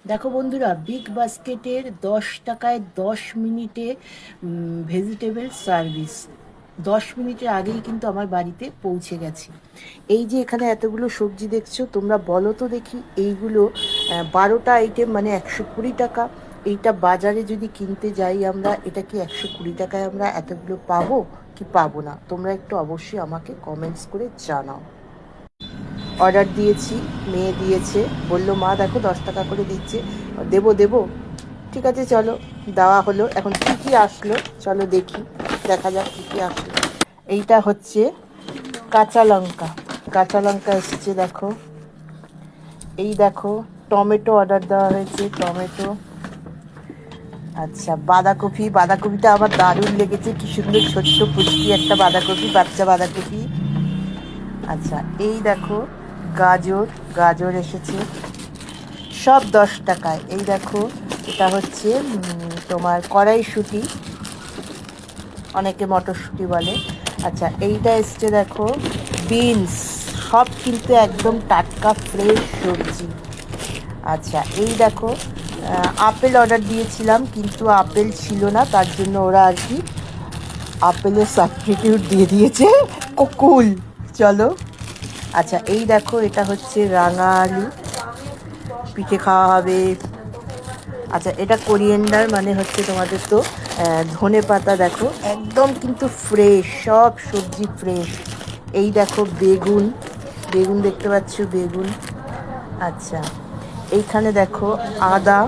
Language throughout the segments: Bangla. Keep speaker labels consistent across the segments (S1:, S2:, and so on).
S1: দেখো বন্ধুরা, বিগ বাস্কেটের 10 টাকায় 10 মিনিটে ভেজিটেবল সার্ভিস। 10 মিনিটের আগেই কিন্তু আমার বাড়িতে পৌঁছে গেছে। এই যে এখানে এতগুলো সবজি দেখছো, তোমরা বলো তো দেখি, এইগুলো 12টা আইটেম মানে 120 টাকা। এইটা বাজারে যদি কিনতে যাই আমরা, এটা কি 120 টাকায় আমরা এতগুলো পাবো কি পাবো না? তোমরা একটু অবশ্যই আমাকে কমেন্টস করে জানাও। অর্ডার দিয়েছি, মেয়ে দিয়েছে, বলল মা দেখো 10 টাকা করে দিচ্ছে, দেবো দেবো। ঠিক আছে চলো, দেওয়া হলো। এখন কী কী আসলো চলো দেখি, দেখা যাক কী কী আসলো। এইটা হচ্ছে কাঁচা লঙ্কা, কাঁচা লঙ্কা এসেছে দেখো। এই দেখো টমেটো অর্ডার দেওয়া হয়েছে, টমেটো। আচ্ছা বাঁধাকপি, বাঁধাকপিটা আমার দারুণ লেগেছে, কি সুন্দর ছোট্ট পুচকি একটা বাঁধাকপি, বাচ্চা বাঁধাকপি। আচ্ছা এই দেখো গাজর, গাজর এসেছে সব 10 টাকায়। এই দেখো এটা হচ্ছে তোমার কড়াইশুঁটি, অনেকে মটরশুঁটি বলে। আচ্ছা এইটা এসছে দেখো বিনস, সব কিন্তু একদম টাটকা ফ্রেশ সবজি। আচ্ছা এই দেখো আপেল অর্ডার দিয়েছিলাম কিন্তু আপেল ছিল না, তার জন্য ওরা আর কি আপেলের সাবস্টিটিউট দিয়ে দিয়েছে কুল। চলো। আচ্ছা এই দেখো এটা হচ্ছে রাঙা আলু, পিঠে খাওয়া হবে। আচ্ছা এটা কোরিয়েন্ডার, মানে হচ্ছে তোমাদের তো ধনে পাতা। দেখো একদম কিন্তু ফ্রেশ, সব সবজি ফ্রেশ। এই দেখো বেগুন, বেগুন দেখতে পাচ্ছ, বেগুন। আচ্ছা এইখানে দেখো আদা,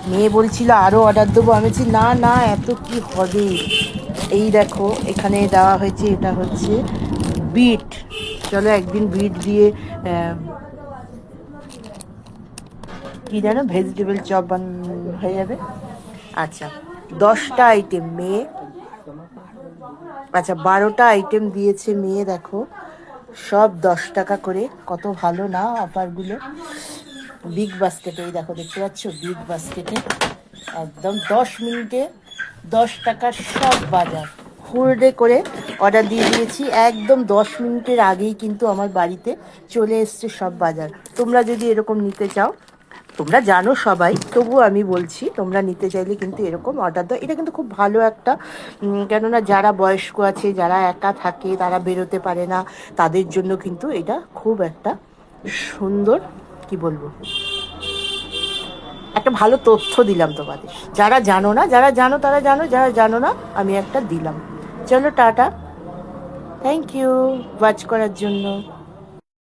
S1: মেয়ে বলছিল আরও অর্ডার দেবো, আমি বলছি না না এত কি হবে। এই দেখো এখানে দেওয়া হয়েছে, এটা হচ্ছে বিট। চলো একদিন বিট দিয়ে কি যেন ভেজিটেবল চপ হয়ে যাবে। আচ্ছা 10টা আইটেম মেয়ে, আচ্ছা 12টা আইটেম দিয়েছে মেয়ে। দেখো সব 10 টাকা করে, কত ভালো না অফারগুলো। বিগ বাস্কেটে এই দেখো দেখতে পাচ্ছ, বিগ বাস্কেটে একদম 10 মিনিটে 10 টাকার সব বাজার ফুল ডে করে অর্ডার দিয়ে দিয়েছি। একদম 10 মিনিটের আগেই কিন্তু আমার বাড়িতে চলে এসছে সব বাজার। তোমরা যদি এরকম নিতে চাও, তোমরা জানো সবাই, তবুও আমি বলছি, তোমরা নিতে চাইলে কিন্তু এরকম অর্ডার দাও। এটা কিন্তু খুব ভালো একটা, কেননা যারা বয়স্ক আছে, যারা একা থাকে, তারা বেরোতে পারে না, তাদের জন্য কিন্তু এটা খুব একটা সুন্দর, কি বলবো, একটা ভালো তথ্য দিলাম তোমাদের। যারা জানো না, যারা জানো তারা জানো, যারা জানো না আমি একটা দিলাম। চলো টাটা, থ্যাংক ইউ ওয়াচ করার জন্য।